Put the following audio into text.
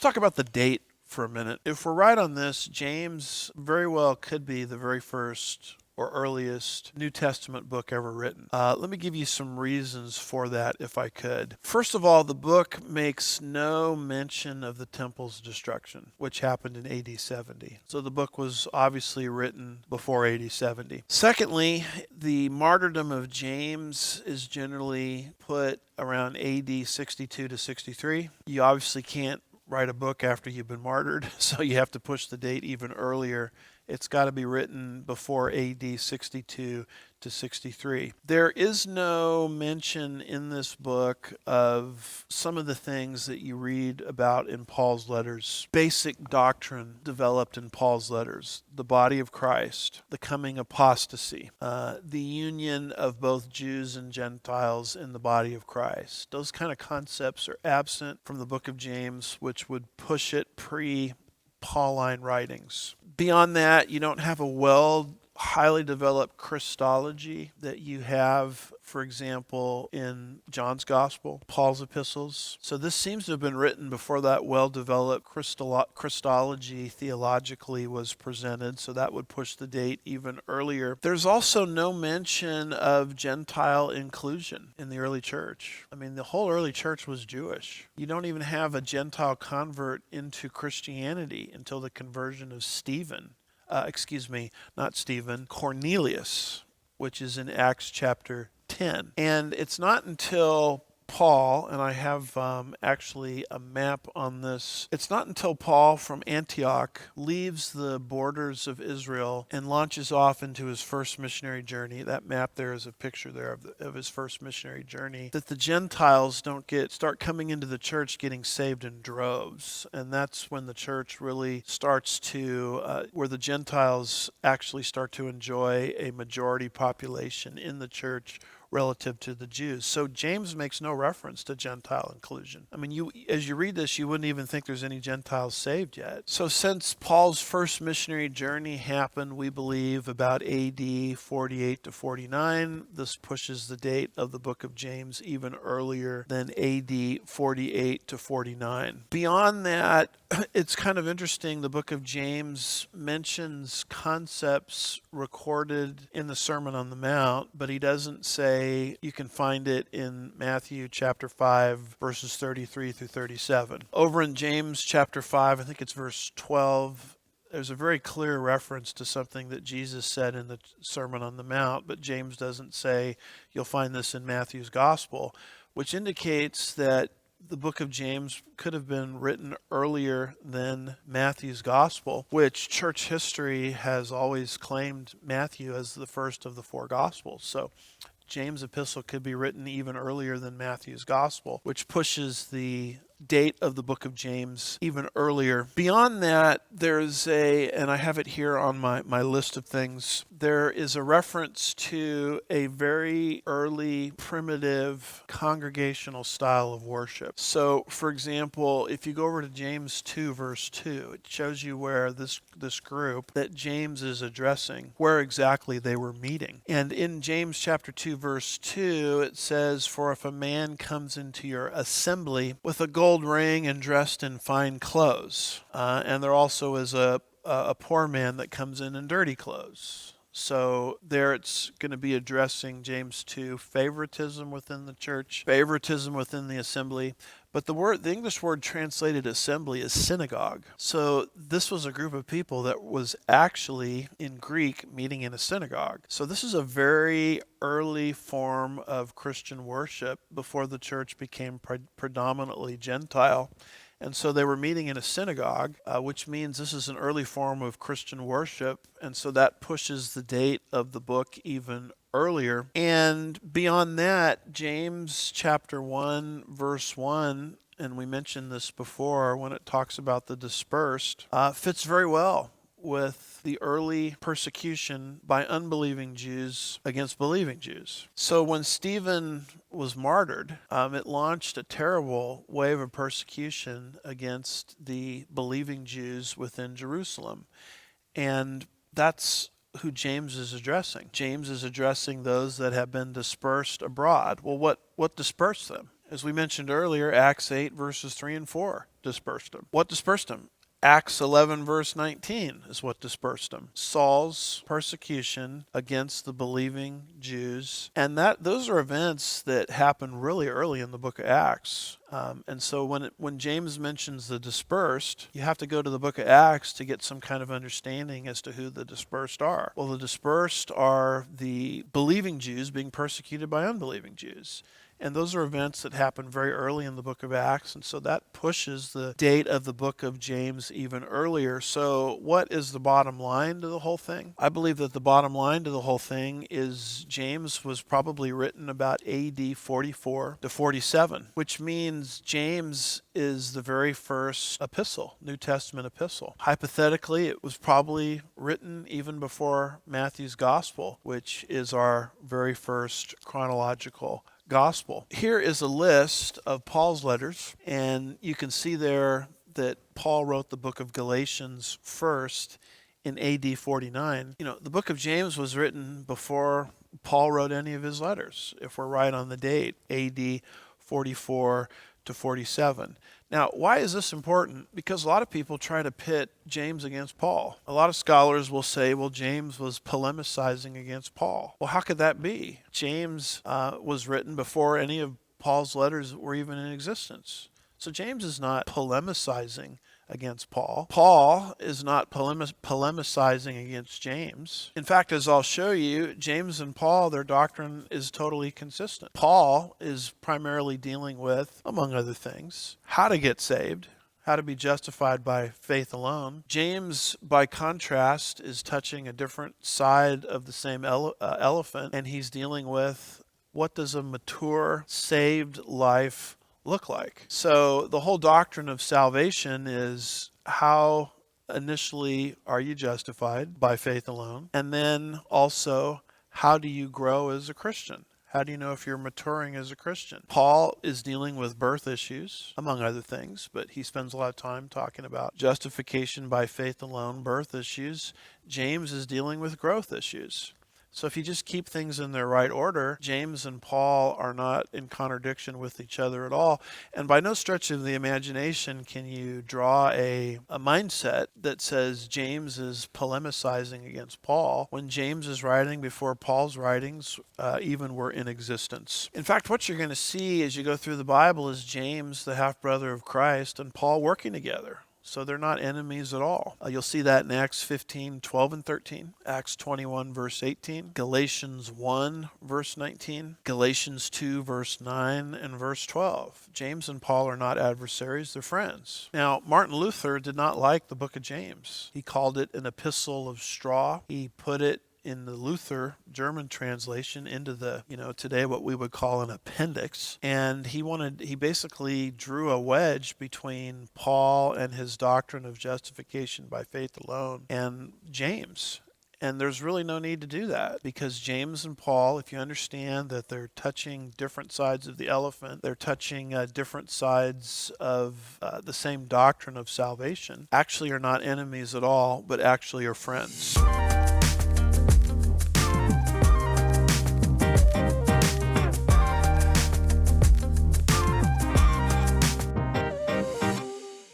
talk about the date for a minute. If we're right on this, James very well could be the very first or earliest New Testament book ever written. Let me give you some reasons for that if I could. First of all, the book makes no mention of the temple's destruction, which happened in AD 70. So the book was obviously written before AD 70. Secondly, the martyrdom of James is generally put around AD 62 to 63. You obviously can't write a book after you've been martyred, so you have to push the date even earlier. It's got to be written before AD 62 to 63. There is no mention in this book of some of the things that you read about in Paul's letters. Basic doctrine developed in Paul's letters. The body of Christ, the coming apostasy, the union of both Jews and Gentiles in the body of Christ. Those kind of concepts are absent from the book of James, which would push it pre-Pauline writings. Beyond that, you don't have a highly developed Christology that you have, for example, in John's Gospel, Paul's epistles. So this seems to have been written before that well-developed Christology theologically was presented, so that would push the date even earlier. There's also no mention of Gentile inclusion in the early church. I mean, the whole early church was Jewish. You don't even have a Gentile convert into Christianity until the conversion of Cornelius, which is in Acts chapter 10. And it's not until Paul, and I have actually a map on this. It's not until Paul from Antioch leaves the borders of Israel and launches off into his first missionary journey. That map there is a picture there of his first missionary journey. That the Gentiles start coming into the church, getting saved in droves, and that's when the church really starts to where the Gentiles actually start to enjoy a majority population in the church relative to the Jews. So James makes no reference to Gentile inclusion. I mean, as you read this, you wouldn't even think there's any Gentiles saved yet. So since Paul's first missionary journey happened, we believe, about AD 48 to 49, this pushes the date of the book of James even earlier than AD 48 to 49. Beyond that, it's kind of interesting. The book of James mentions concepts recorded in the Sermon on the Mount, but he doesn't say. You can find it in Matthew chapter 5, verses 33 through 37. Over in James chapter 5, I think it's verse 12, there's a very clear reference to something that Jesus said in the Sermon on the Mount, but James doesn't say. You'll find this in Matthew's Gospel, which indicates that the book of James could have been written earlier than Matthew's Gospel, which church history has always claimed Matthew as the first of the four Gospels. So James' epistle could be written even earlier than Matthew's Gospel, which pushes the date of the book of James even earlier. Beyond that, and I have it here on my list of things, there is a reference to a very early primitive congregational style of worship. So, for example, if you go over to James 2, verse 2, it shows you where this group that James is addressing, where exactly they were meeting. And in James chapter 2, verse 2, it says, "For if a man comes into your assembly with a gold ring and dressed in fine clothes," and there also is a poor man that comes in dirty clothes. So there it's going to be addressing James 2, favoritism within the church, favoritism within the assembly. But the English word translated assembly is synagogue. So this was a group of people that was actually in Greek meeting in a synagogue. So this is a very early form of Christian worship before the church became predominantly Gentile. And so they were meeting in a synagogue, which means this is an early form of Christian worship. And so that pushes the date of the book even earlier. And beyond that, James chapter 1, verse 1, and we mentioned this before when it talks about the dispersed, fits very well with the early persecution by unbelieving Jews against believing Jews. So when Stephen was martyred, it launched a terrible wave of persecution against the believing Jews within Jerusalem. And that's who James is addressing. James is addressing those that have been dispersed abroad. Well, what dispersed them? As we mentioned earlier, Acts 8 verses 3 and 4 dispersed them. What dispersed them? Acts 11 verse 19 is what dispersed them. Saul's persecution against the believing Jews. And those are events that happen really early in the book of Acts. And so when James mentions the dispersed, you have to go to the book of Acts to get some kind of understanding as to who the dispersed are. Well, the dispersed are the believing Jews being persecuted by unbelieving Jews. And those are events that happen very early in the book of Acts, and so that pushes the date of the book of James even earlier. So what is the bottom line to the whole thing? I believe that the bottom line to the whole thing is James was probably written about AD 44 to 47, which means James is the very first epistle, New Testament epistle. Hypothetically, it was probably written even before Matthew's gospel, which is our very first chronological gospel. Here is a list of Paul's letters, and you can see there that Paul wrote the book of Galatians first in AD 49. The book of James was written before Paul wrote any of his letters, if we're right on the date, AD 44 to 47. Now, why is this important? Because a lot of people try to pit James against Paul. A lot of scholars will say, well, James was polemicizing against Paul. Well, how could that be? James was written before any of Paul's letters were even in existence. So James is not polemicizing against Paul. Paul is not polemicizing against James. In fact, as I'll show you, James and Paul, their doctrine is totally consistent. Paul is primarily dealing with, among other things, how to get saved, how to be justified by faith alone. James, by contrast, is touching a different side of the same elephant, and he's dealing with what does a mature, saved life look like. So the whole doctrine of salvation is how initially are you justified by faith alone, and then also how do you grow as a Christian? How do you know if you're maturing as a Christian? Paul is dealing with birth issues, among other things, but he spends a lot of time talking about justification by faith alone, birth issues. James is dealing with growth issues. So if you just keep things in their right order, James and Paul are not in contradiction with each other at all. And by no stretch of the imagination can you draw a mindset that says James is polemicizing against Paul when James is writing before Paul's writings even were in existence. In fact, what you're going to see as you go through the Bible is James, the half-brother of Christ, and Paul working together. So they're not enemies at all. You'll see that in Acts 15, 12 and 13, Acts 21, verse 18, Galatians 1, verse 19, Galatians 2, verse 9, and verse 12. James and Paul are not adversaries, they're friends. Now, Martin Luther did not like the book of James. He called it an epistle of straw. He put it in the Luther German translation into the, today what we would call an appendix. And he basically drew a wedge between Paul and his doctrine of justification by faith alone and James. And there's really no need to do that, because James and Paul, if you understand that they're touching different sides of the elephant, they're touching different sides of the same doctrine of salvation, actually are not enemies at all, but actually are friends.